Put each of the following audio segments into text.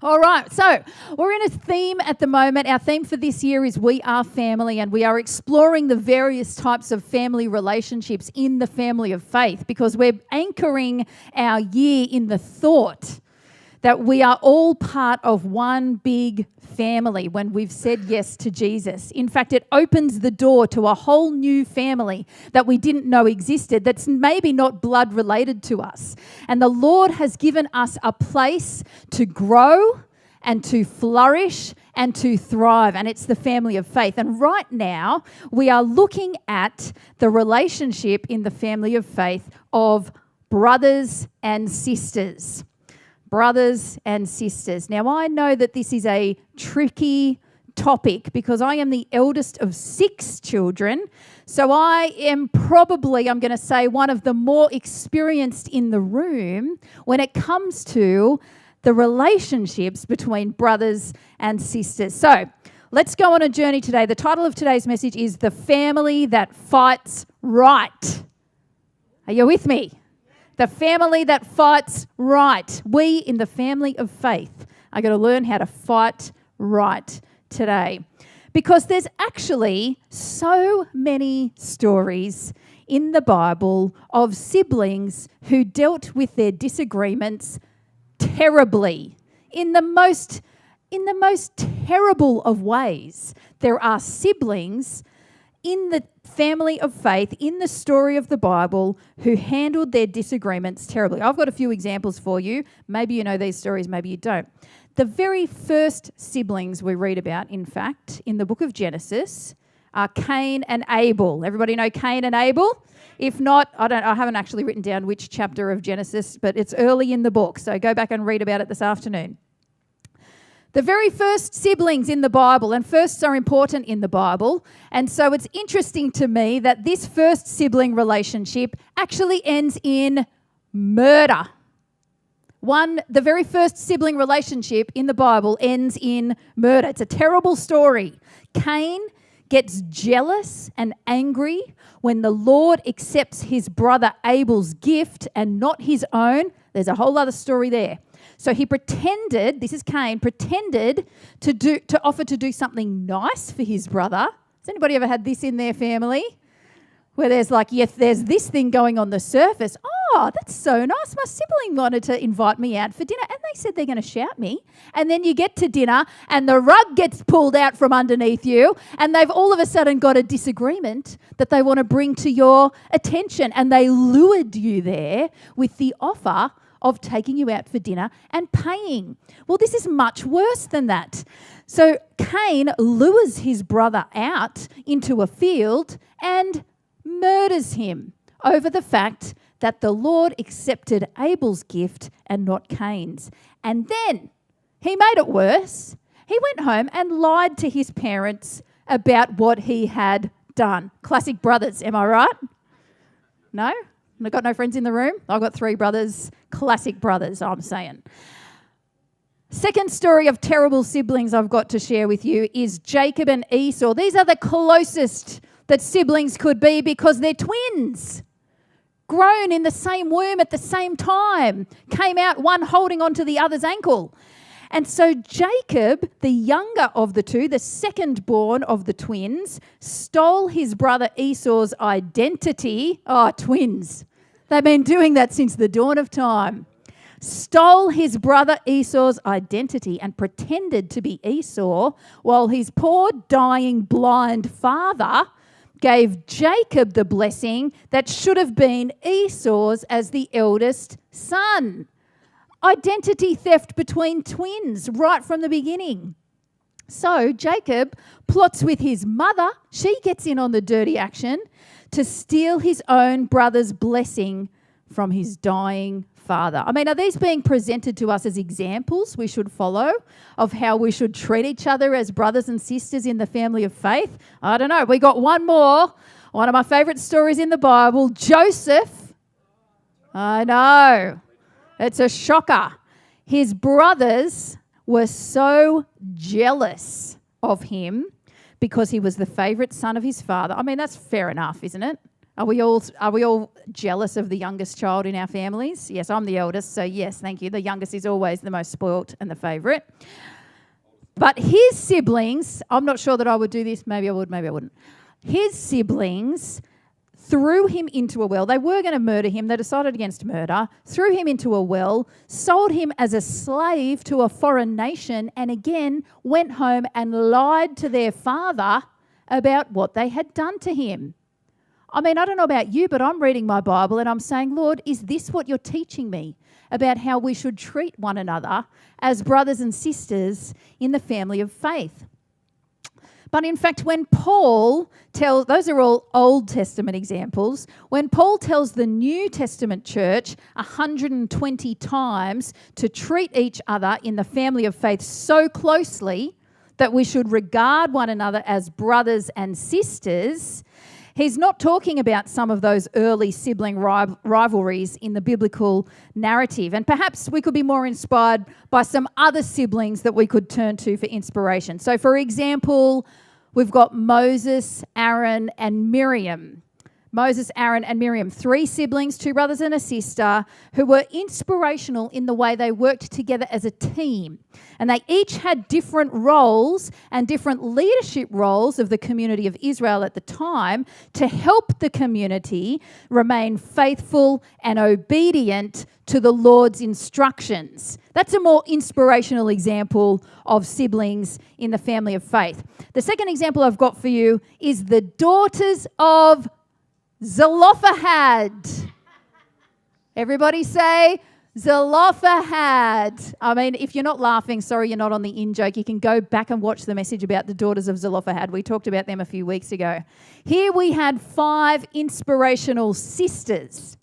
All right, so we're in a theme at the moment. Our theme for this year is We Are Family, and we are exploring the various types of family relationships in the family of faith because we're anchoring our year in the thought that we are all part of one big family when we've said yes to Jesus. In fact, it opens the door to a whole new family that we didn't know existed, that's maybe not blood related to us. And the Lord has given us a place to grow and to flourish and to thrive, and it's the family of faith. And right now, we are looking at the relationship in the family of faith of brothers and sisters. Brothers and sisters. Now, I know that this is a tricky topic because I am the eldest of 6 children. So I am probably, I'm going to say, one of the more experienced in the room when it comes to the relationships between brothers and sisters. So let's go on a journey today. The title of today's message is The Family That Fights Right. Are you with me? The family that fights right. We in the family of faith are going to learn how to fight right today. Because there's actually so many stories in the Bible of siblings who dealt with their disagreements terribly. In the most terrible of ways, there are siblings in the family of faith, in the story of the Bible, who handled their disagreements terribly. I've got a few examples for you. Maybe you know these stories, maybe you don't. The very first siblings we read about, in fact, in the book of Genesis are Cain and Abel. Everybody know Cain and Abel? If not, I haven't actually written down which chapter of Genesis, but it's early in the book, so go back and read about it this afternoon. The very first siblings in the Bible, and firsts are important in the Bible, and so it's interesting to me that this first sibling relationship actually ends in murder. The very first sibling relationship in the Bible ends in murder. It's a terrible story. Cain gets jealous and angry when the Lord accepts his brother Abel's gift and not his own. There's a whole other story there. So he pretended, this is Cain, pretended to offer to do something nice for his brother. Has anybody ever had this in their family? Where there's like, yes, there's this thing going on the surface. Oh, that's so nice. My sibling wanted to invite me out for dinner and they said they're going to shout me. And then you get to dinner and the rug gets pulled out from underneath you and they've all of a sudden got a disagreement that they want to bring to your attention, and they lured you there with the offer of taking you out for dinner and paying. Well, this is much worse than that. So Cain lures his brother out into a field and murders him over the fact that the Lord accepted Abel's gift and not Cain's. And then he made it worse. He went home and lied to his parents about what he had done. Classic brothers, am I right? No? I've got no friends in the room. I've got 3 brothers, classic brothers, I'm saying. Second story of terrible siblings I've got to share with you is Jacob and Esau. These are the closest that siblings could be because they're twins. Grown in the same womb at the same time. Came out one holding onto the other's ankle. And so Jacob, the younger of the two, the second born of the twins, stole his brother Esau's identity. Oh, twins. They've been doing that since the dawn of time. Stole his brother Esau's identity and pretended to be Esau while his poor dying blind father gave Jacob the blessing that should have been Esau's as the eldest son. Identity theft between twins right from the beginning. So Jacob plots with his mother. She gets in on the dirty action to steal his own brother's blessing from his dying father. I mean, are these being presented to us as examples we should follow of how we should treat each other as brothers and sisters in the family of faith? I don't know. We got one more. One of my favourite stories in the Bible, Joseph. I know. It's a shocker. His brothers were so jealous of him because he was the favourite son of his father. I mean, that's fair enough, isn't it? Are we all jealous of the youngest child in our families? Yes, I'm the eldest, so yes, thank you. The youngest is always the most spoilt and the favourite. But his siblings, I'm not sure that I would do this. Maybe I would, maybe I wouldn't. His siblings threw him into a well. They were going to murder him. They decided against murder, threw him into a well, sold him as a slave to a foreign nation, and again went home and lied to their father about what they had done to him. I mean, I don't know about you, but I'm reading my Bible and I'm saying, Lord, is this what you're teaching me about how we should treat one another as brothers and sisters in the family of faith? But in fact, when Paul tells, those are all Old Testament examples, when Paul tells the New Testament church 120 times to treat each other in the family of faith so closely that we should regard one another as brothers and sisters, he's not talking about some of those early sibling rivalries in the biblical narrative. And perhaps we could be more inspired by some other siblings that we could turn to for inspiration. So, for example, we've got Moses, Aaron, and Miriam. Moses, Aaron, and Miriam, 3 siblings, 2 brothers and a sister, who were inspirational in the way they worked together as a team. And they each had different roles and different leadership roles of the community of Israel at the time to help the community remain faithful and obedient to the Lord's instructions. That's a more inspirational example of siblings in the family of faith. The second example I've got for you is the daughters of Zelophehad. Everybody say Zelophehad. I mean, if you're not laughing, sorry, you're not on the in-joke. You can go back and watch the message about the daughters of Zelophehad. We talked about them a few weeks ago. Here we had 5 inspirational sisters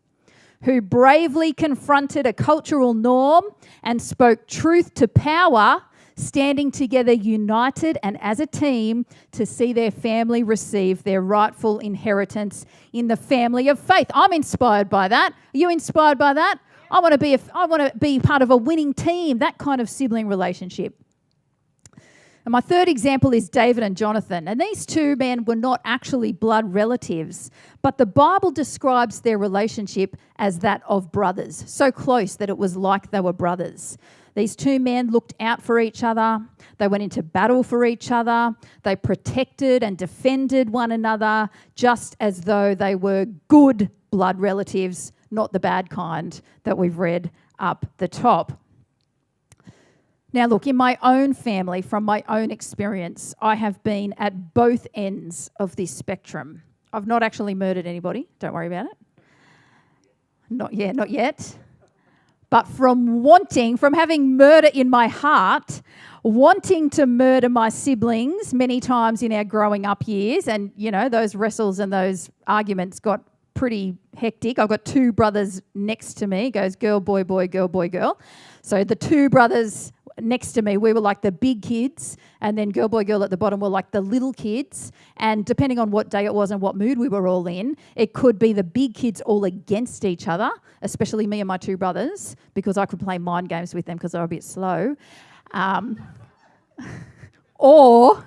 who bravely confronted a cultural norm and spoke truth to power, standing together united and as a team to see their family receive their rightful inheritance in the family of faith. I'm inspired by that. Are you inspired by that? I want to be part of a winning team, that kind of sibling relationship. And my third example is David and Jonathan. And these 2 men were not actually blood relatives, but the Bible describes their relationship as that of brothers, so close that it was like they were brothers. These 2 men looked out for each other. They went into battle for each other. They protected and defended one another just as though they were good blood relatives, not the bad kind that we've read up the top. Now, look, in my own family, from my own experience, I have been at both ends of this spectrum. I've not actually murdered anybody. Don't worry about it. Not yet. But from having murder in my heart, wanting to murder my siblings many times in our growing up years, and, you know, those wrestles and those arguments got pretty hectic. I've got 2 brothers next to me. It goes girl, boy, boy, girl, boy, girl. So the 2 brothers next to me, we were like the big kids, and then girl, boy, girl at the bottom were like the little kids. And depending on what day it was and what mood we were all in, it could be the big kids all against each other, especially me and my 2 brothers, because I could play mind games with them because they were a bit slow. Or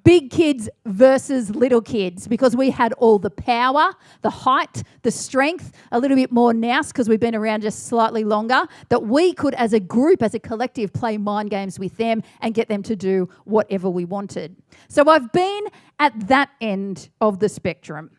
big kids versus little kids, because we had all the power, the height, the strength, a little bit more nous because we've been around just slightly longer, that we could as a group, as a collective, play mind games with them and get them to do whatever we wanted. So I've been at that end of the spectrum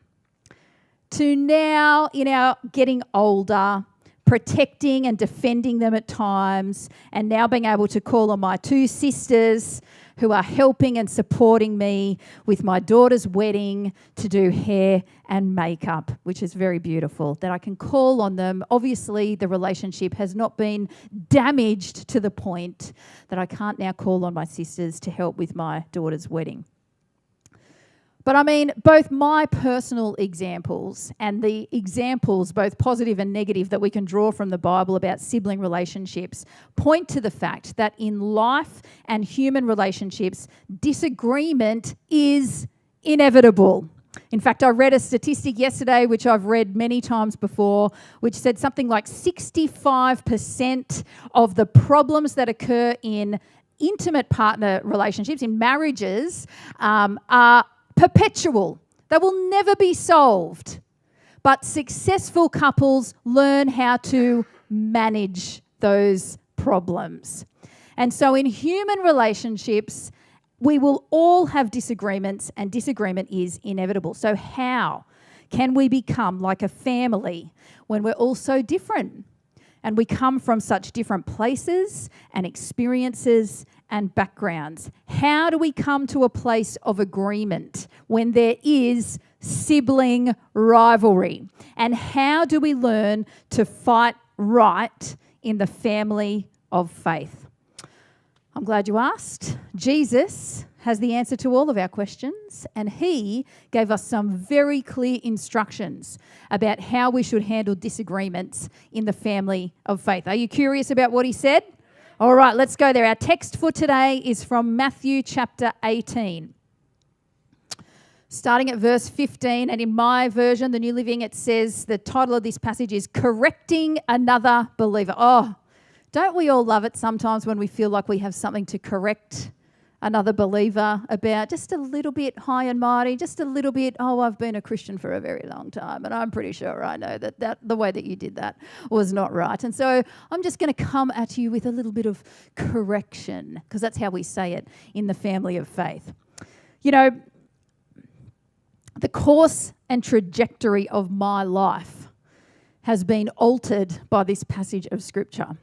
to now, in our getting older, protecting and defending them at times, and now being able to call on my 2 sisters who are helping and supporting me with my daughter's wedding to do hair and makeup, which is very beautiful, that I can call on them. Obviously, the relationship has not been damaged to the point that I can't now call on my sisters to help with my daughter's wedding. But I mean, both my personal examples and the examples, both positive and negative, that we can draw from the Bible about sibling relationships point to the fact that in life and human relationships, disagreement is inevitable. In fact, I read a statistic yesterday, which I've read many times before, which said something like 65% of the problems that occur in intimate partner relationships, in marriages, are perpetual. They will never be solved. but successful couples learn how to manage those problems. And so in human relationships, we will all have disagreements, and disagreement is inevitable. So how can we become like a family when we're all so different? And we come from such different places and experiences and backgrounds. How do we come to a place of agreement when there is sibling rivalry? And how do we learn to fight right in the family of faith? I'm glad you asked. Jesus has the answer to all of our questions, and he gave us some very clear instructions about how we should handle disagreements in the family of faith. Are you curious about what he said? All right, let's go there. Our text for today is from Matthew chapter 18. Starting at verse 15, and in my version, the New Living, it says the title of this passage is Correcting Another Believer. Oh, don't we all love it sometimes when we feel like we have something to correct another believer about, just a little bit high and mighty, just a little bit, oh, I've been a Christian for a very long time and I'm pretty sure I know that the way that you did that was not right. And so I'm just going to come at you with a little bit of correction, because that's how we say it in the family of faith. You know, the course and trajectory of my life has been altered by this passage of Scripture.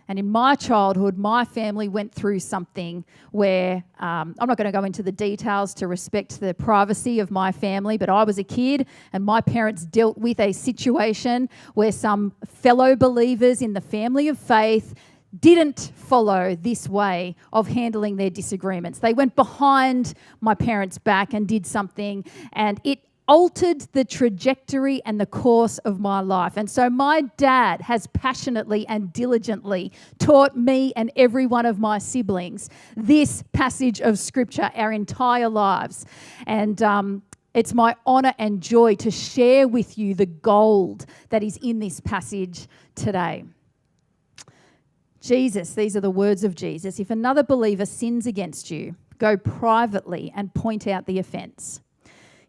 And in my childhood, my family went through something where, I'm not going to go into the details to respect the privacy of my family, but I was a kid and my parents dealt with a situation where some fellow believers in the family of faith didn't follow this way of handling their disagreements. They went behind my parents' back and did something, and it altered the trajectory and the course of my life. And so my dad has passionately and diligently taught me and every one of my siblings this passage of Scripture our entire lives. And it's my honour and joy to share with you the gold that is in this passage today. Jesus, these are the words of Jesus. If another believer sins against you, go privately and point out the offence.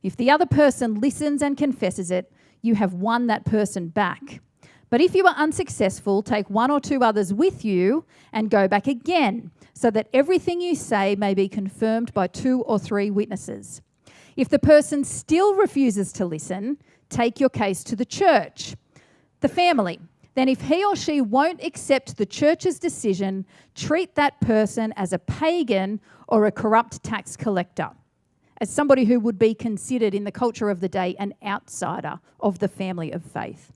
If the other person listens and confesses it, you have won that person back. But if you are unsuccessful, take one or two others with you and go back again, so that everything you say may be confirmed by 2 or 3 witnesses. If the person still refuses to listen, take your case to the church, the family. Then if he or she won't accept the church's decision, treat that person as a pagan or a corrupt tax collector, as somebody who would be considered in the culture of the day an outsider of the family of faith.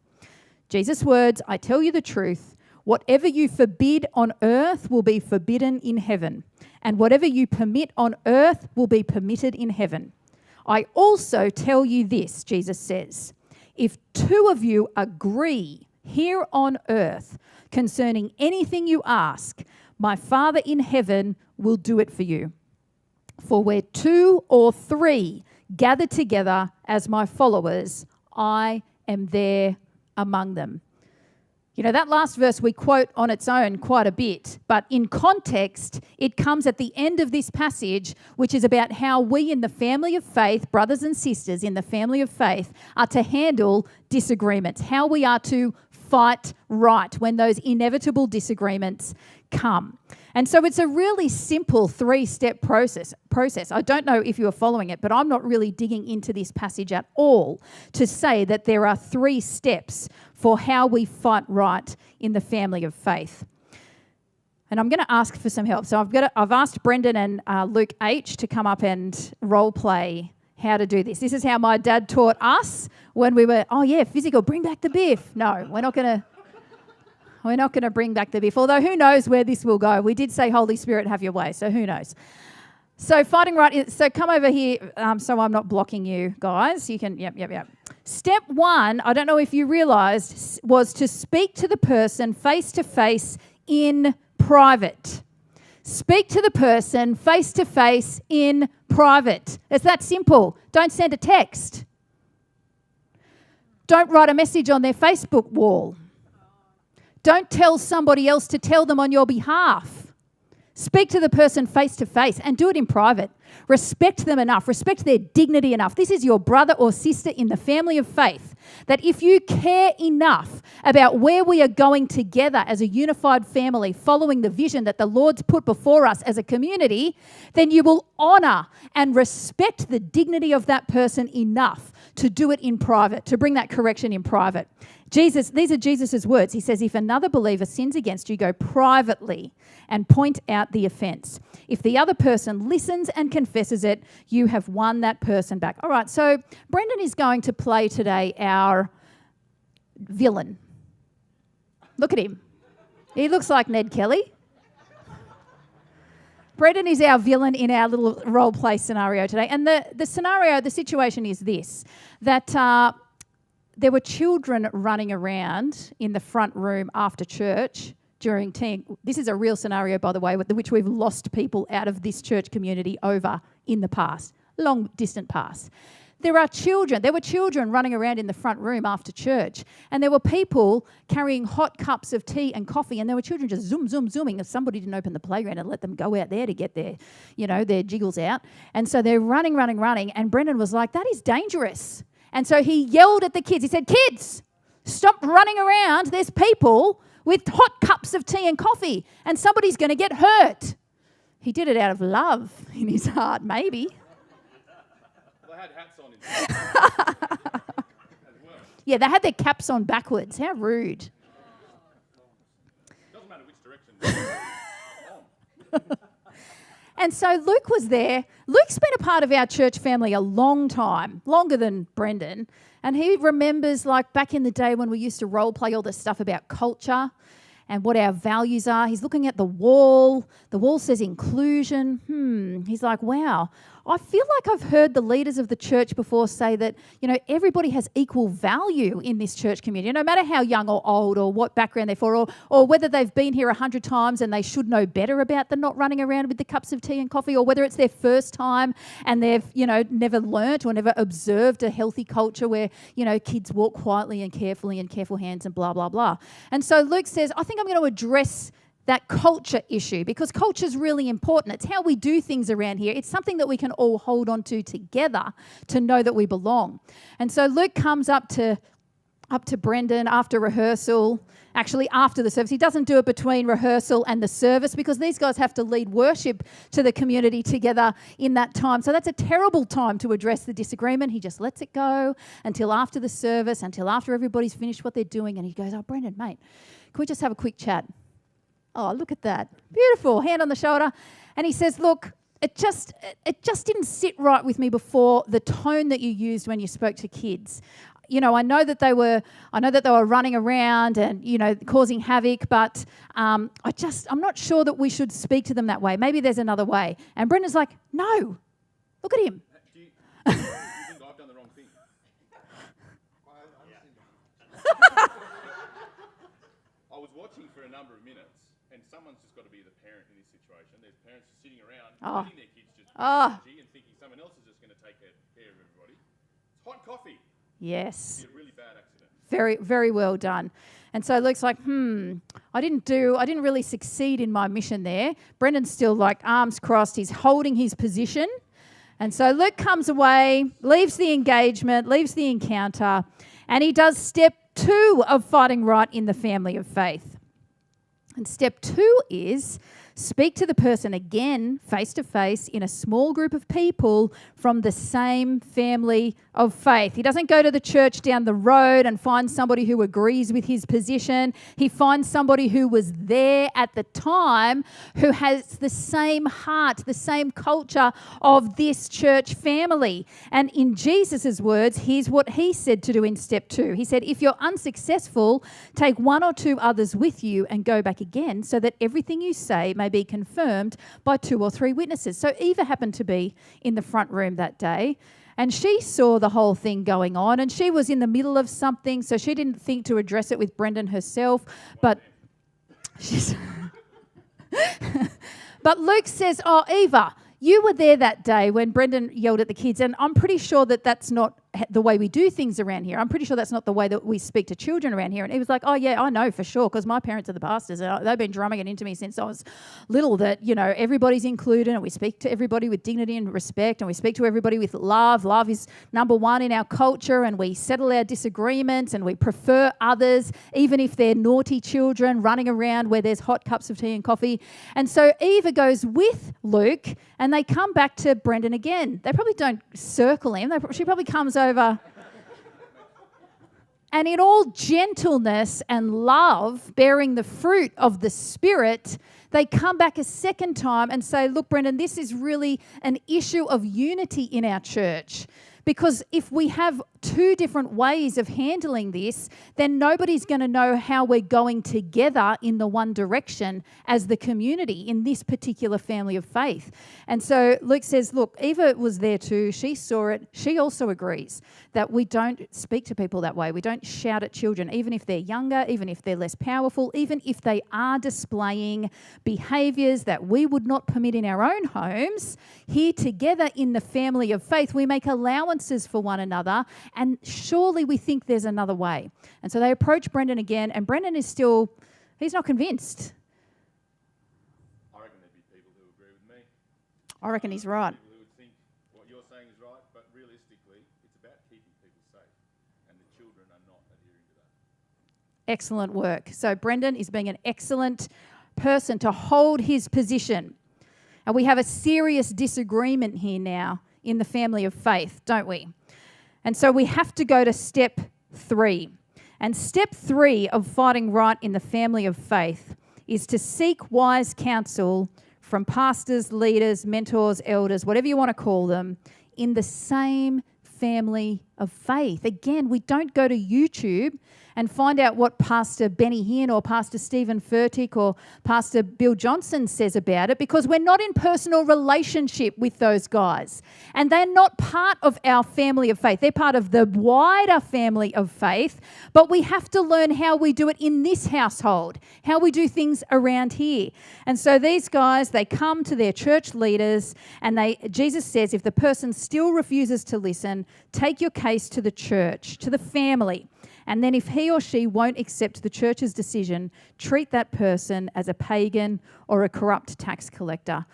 Jesus' words, I tell you the truth, whatever you forbid on earth will be forbidden in heaven, and whatever you permit on earth will be permitted in heaven. I also tell you this, Jesus says, if 2 of you agree here on earth concerning anything you ask, my Father in heaven will do it for you. For where 2 or 3 gather together as my followers, I am there among them. You know, that last verse we quote on its own quite a bit, but in context, it comes at the end of this passage, which is about how we in the family of faith, brothers and sisters in the family of faith, are to handle disagreements, how we are to fight right when those inevitable disagreements come. And so it's a really simple 3-step process. I don't know if you're following it, but I'm not really digging into this passage at all to say that there are 3 steps for how we fight right in the family of faith. And I'm going to ask for some help. So I've asked Brendan and Luke H to come up and role play how to do this. This is how my dad taught us when we were, physical, bring back the biff. No, we're not going to bring back the biff, although who knows where this will go. We did say, Holy Spirit, have your way, so who knows. So fighting right, so come over here so I'm not blocking you guys. You can, yep. Step 1, I don't know if you realised, was to speak to the person face to face in private. Speak to the person face to face in private. It's that simple. Don't send a text. Don't write a message on their Facebook wall. Don't tell somebody else to tell them on your behalf. Speak to the person face to face and do it in private. Respect them enough. Respect their dignity enough. This is your brother or sister in the family of faith. That if you care enough about where we are going together as a unified family, following the vision that the Lord's put before us as a community, then you will honour and respect the dignity of that person enough to do it in private, to bring that correction in private. These are Jesus' words. He says, if another believer sins against you, go privately and point out the offence. If the other person listens and confesses it, you have won that person back. All right, so Brendan is going to play today our villain. Look at him. He looks like Ned Kelly. Brendan is our villain in our little role play scenario today. And the situation is this, that there were children running around in the front room after church during tea. This is a real scenario, by the way, which we've lost people out of this church community over in the past, long distant past. There were children running around in the front room after church, and there were people carrying hot cups of tea and coffee, and there were children just zooming if somebody didn't open the playground and let them go out there to get their jiggles out. And so they're running, and Brendan was like, that is dangerous. And so he yelled at the kids. He said, kids, stop running around. There's people with hot cups of tea and coffee, and somebody's going to get hurt. He did it out of love in his heart, maybe. Well, they had hats on as well. Yeah, they had their caps on backwards. How rude. Doesn't matter which direction. And so Luke was there. Luke's been a part of our church family a long time, longer than Brendan. And he remembers, like, back in the day when we used to role play all this stuff about culture and what our values are. He's looking at the wall. The wall says inclusion. He's like, wow, I feel like I've heard the leaders of the church before say that, everybody has equal value in this church community, no matter how young or old or what background they're for, or whether they've been here 100 times and they should know better about the not running around with the cups of tea and coffee, or whether it's their first time and they've, never learnt or never observed a healthy culture where, kids walk quietly and carefully and careful hands and blah, blah, blah. And so Luke says, I think I'm going to address that culture issue, because culture is really important. It's how we do things around here. It's something that we can all hold on to together to know that we belong. And so Luke comes up to Brendan after rehearsal, actually after the service. He doesn't do it between rehearsal and the service, because these guys have to lead worship to the community together in that time. So that's a terrible time to address the disagreement. He just lets it go until after the service, until after everybody's finished what they're doing. And he goes, oh, Brendan, mate, can we just have a quick chat? Oh, look at that. Beautiful. Hand on the shoulder. And he says, look, it just didn't sit right with me before, the tone that you used when you spoke to kids. I know that they were running around and, causing havoc, but I'm not sure that we should speak to them that way. Maybe there's another way. And Brendan's like, no. Look at him. Do you think I've done the wrong thing? I was watching for a number of minutes, and someone's just got to be the parent in this situation. There's parents just sitting around letting their kids just energy and thinking someone else is just going to take care of everybody. It's hot coffee. Yes. It'd be a really bad accident. Very, very well done. And so Luke's like, I didn't really succeed in my mission there. Brendan's still like arms crossed. He's holding his position. And so Luke comes away, leaves the engagement, leaves the encounter, and he does step 2 of fighting right in the family of faith. And step 2 is speak to the person again, face to face, in a small group of people from the same family of faith. He doesn't go to the church down the road and find somebody who agrees with his position. He finds somebody who was there at the time, who has the same heart, the same culture of this church family. And in Jesus' words, here's what he said to do in step 2. He said, if you're unsuccessful, take 1 or 2 others with you and go back again, so that everything you say may be confirmed by 2 or 3 witnesses. So Eva happened to be in the front room that day, and she saw the whole thing going on, and she was in the middle of something, so she didn't think to address it with Brendan herself. But but Luke says, oh, Eva, you were there that day when Brendan yelled at the kids, and I'm pretty sure that that's not the way we do things around here. I'm pretty sure that's not the way that we speak to children around here. And he was like, oh, yeah, I know for sure, because my parents are the pastors. And they've been drumming it into me since I was little that, everybody's included and we speak to everybody with dignity and respect and we speak to everybody with love. Love is number one in our culture, and we settle our disagreements and we prefer others, even if they're naughty children running around where there's hot cups of tea and coffee. And so Eva goes with Luke and they come back to Brendan again. They probably don't circle him. She probably comes over. And in all gentleness and love, bearing the fruit of the Spirit, they come back a second time and say, look, Brendan, this is really an issue of unity in our church. Because if we have two different ways of handling this, then nobody's going to know how we're going together in the one direction as the community in this particular family of faith. And so Luke says, look, Eva was there too. She saw it. She also agrees that we don't speak to people that way. We don't shout at children, even if they're younger, even if they're less powerful, even if they are displaying behaviours that we would not permit in our own homes. Here together in the family of faith, we make allowances for one another, and surely we think there's another way. And so they approach Brendan again, and Brendan is still, he's not convinced. I reckon there'd be people who agree with me. I reckon he's right. People who would think what you're saying is right, but realistically, it's about keeping people safe, and the children are not adhering to that. Excellent work. So Brendan is being an excellent person to hold his position. And we have a serious disagreement here now in the family of faith, don't we? And so we have to go to step 3. And step 3 of fighting right in the family of faith is to seek wise counsel from pastors, leaders, mentors, elders, whatever you want to call them, in the same family of faith. Again, we don't go to YouTube and find out what Pastor Benny Hinn or Pastor Stephen Furtick or Pastor Bill Johnson says about it, because we're not in personal relationship with those guys. And they're not part of our family of faith. They're part of the wider family of faith, but we have to learn how we do it in this household, how we do things around here. And so these guys, they come to their church leaders and Jesus says, if the person still refuses to listen, take your case to the church, to the family. And then if he or she won't accept the church's decision, treat that person as a pagan or a corrupt tax collector.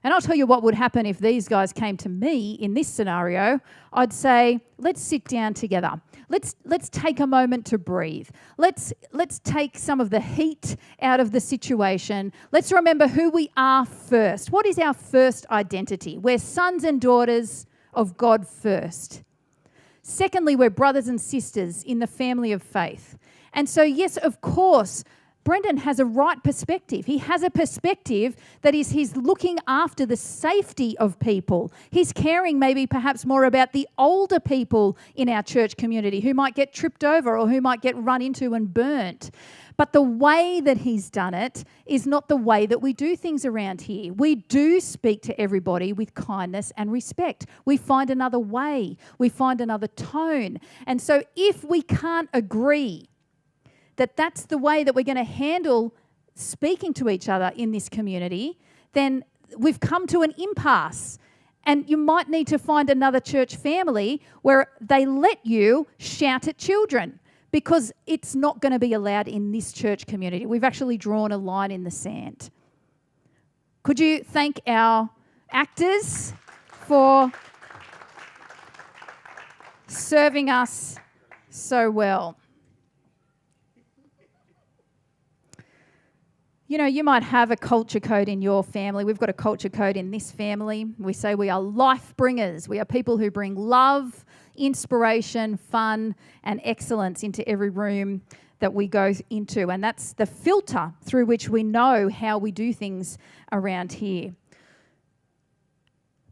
And I'll tell you what would happen if these guys came to me in this scenario. I'd say, let's sit down together. Let's take a moment to breathe. Let's take some of the heat out of the situation. Let's remember who we are first. What is our first identity? We're sons and daughters of God first. Secondly, we're brothers and sisters in the family of faith. And so, yes, of course, Brendan has a right perspective. He has a perspective that is he's looking after the safety of people. He's caring maybe perhaps more about the older people in our church community who might get tripped over or who might get run into and burnt. But the way that he's done it is not the way that we do things around here. We do speak to everybody with kindness and respect. We find another way. We find another tone. And so if we can't agree that that's the way that we're going to handle speaking to each other in this community, then we've come to an impasse. And you might need to find another church family where they let you shout at children, because it's not going to be allowed in this church community. We've actually drawn a line in the sand. Could you thank our actors for serving us so well? You know, you might have a culture code in your family. We've got a culture code in this family. We say we are life bringers. We are people who bring love, inspiration, fun, and excellence into every room that we go into. And that's the filter through which we know how we do things around here.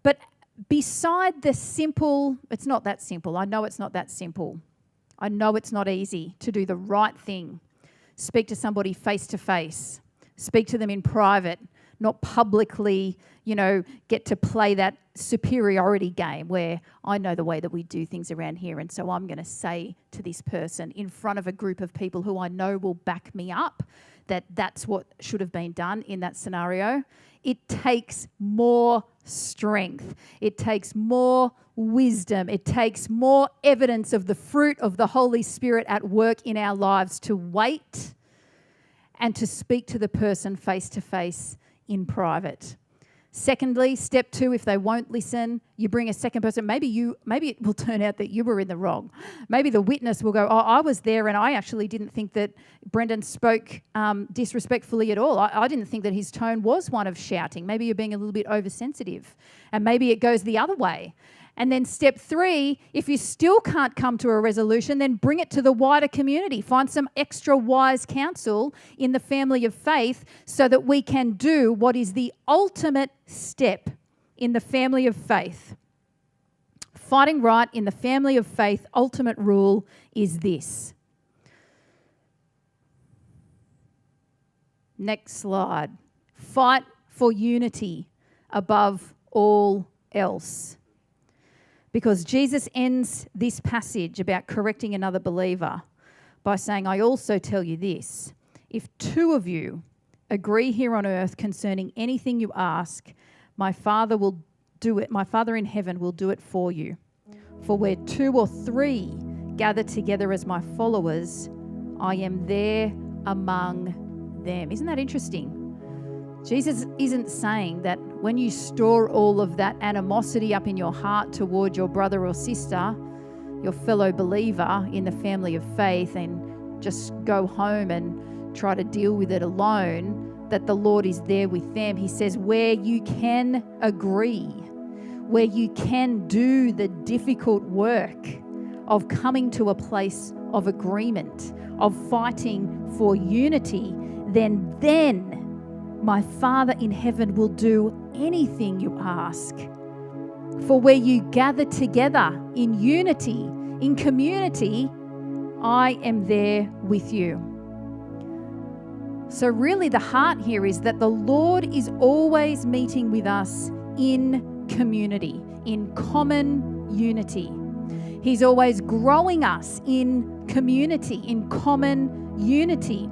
But beside the simple, it's not that simple. I know it's not that simple. I know it's not easy to do the right thing. Speak to somebody face to face. Speak to them in private, not publicly, get to play that superiority game where I know the way that we do things around here, and so I'm going to say to this person in front of a group of people who I know will back me up that that's what should have been done in that scenario. It takes more strength. It takes more wisdom. It takes more evidence of the fruit of the Holy Spirit at work in our lives to wait and to speak to the person face to face in private. Secondly, step 2, if they won't listen, you bring a second person. Maybe it will turn out that you were in the wrong. Maybe the witness will go, I was there and I actually didn't think that Brendan spoke disrespectfully at all. I didn't think that his tone was one of shouting. Maybe you're being a little bit oversensitive. And maybe it goes the other way. And then step 3, if you still can't come to a resolution, then bring it to the wider community. Find some extra wise counsel in the family of faith so that we can do what is the ultimate step in the family of faith. Fighting right in the family of faith, ultimate rule is this. Next slide. Fight for unity above all else. Because Jesus ends this passage about correcting another believer by saying, I also tell you this, if 2 of you agree here on earth concerning anything you ask, my Father will do it. My Father in heaven will do it for you. For where 2 or 3 gather together as my followers, I am there among them. Isn't that interesting? Jesus isn't saying that when you store all of that animosity up in your heart toward your brother or sister, your fellow believer in the family of faith, and just go home and try to deal with it alone, that the Lord is there with them. He says where you can agree, where you can do the difficult work of coming to a place of agreement, of fighting for unity, then my Father in heaven will do anything you ask. For where you gather together in unity, in community, I am there with you. So really the heart here is that the Lord is always meeting with us in community, in common unity. He's always growing us in community, in common unity.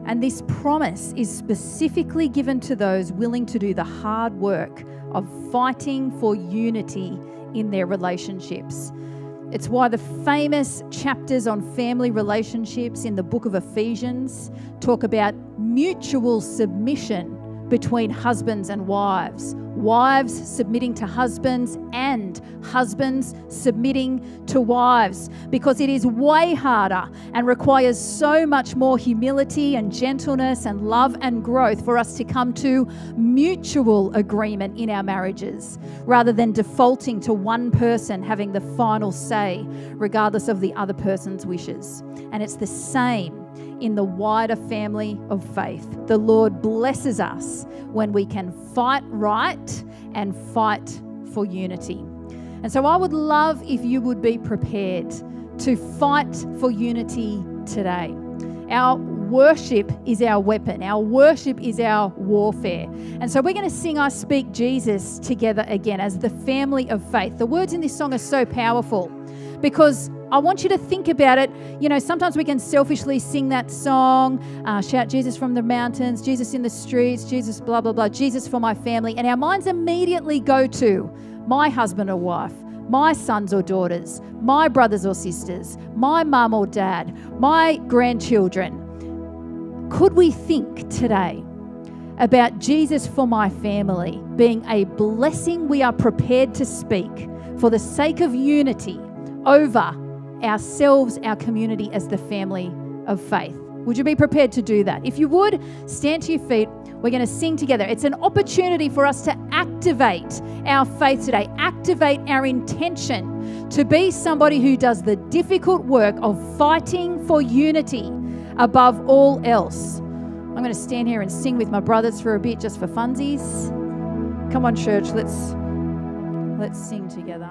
And this promise is specifically given to those willing to do the hard work of fighting for unity in their relationships. It's why the famous chapters on family relationships in the book of Ephesians talk about mutual submission between husbands and wives. Wives submitting to husbands and husbands submitting to wives, because it is way harder and requires so much more humility and gentleness and love and growth for us to come to mutual agreement in our marriages rather than defaulting to one person having the final say regardless of the other person's wishes. And it's the same in the wider family of faith. The Lord blesses us when we can fight right and fight for unity. And so I would love if you would be prepared to fight for unity today. Our worship is our weapon. Our worship is our warfare. And so we're going to sing I Speak Jesus together again as the family of faith. The words in this song are so powerful because I want you to think about it. You know, sometimes we can selfishly sing that song, shout Jesus from the mountains, Jesus in the streets, Jesus blah, blah, blah, Jesus for my family. And our minds immediately go to my husband or wife, my sons or daughters, my brothers or sisters, my mum or dad, my grandchildren. Could we think today about Jesus for my family being a blessing we are prepared to speak for the sake of unity over ourselves, our community as the family of faith? Would you be prepared to do that? If you would, stand to your feet. We're going to sing together. It's an opportunity for us to activate our faith today, activate our intention to be somebody who does the difficult work of fighting for unity above all else. I'm going to stand here and sing with my brothers for a bit just for funsies. Come on, church, let's sing together.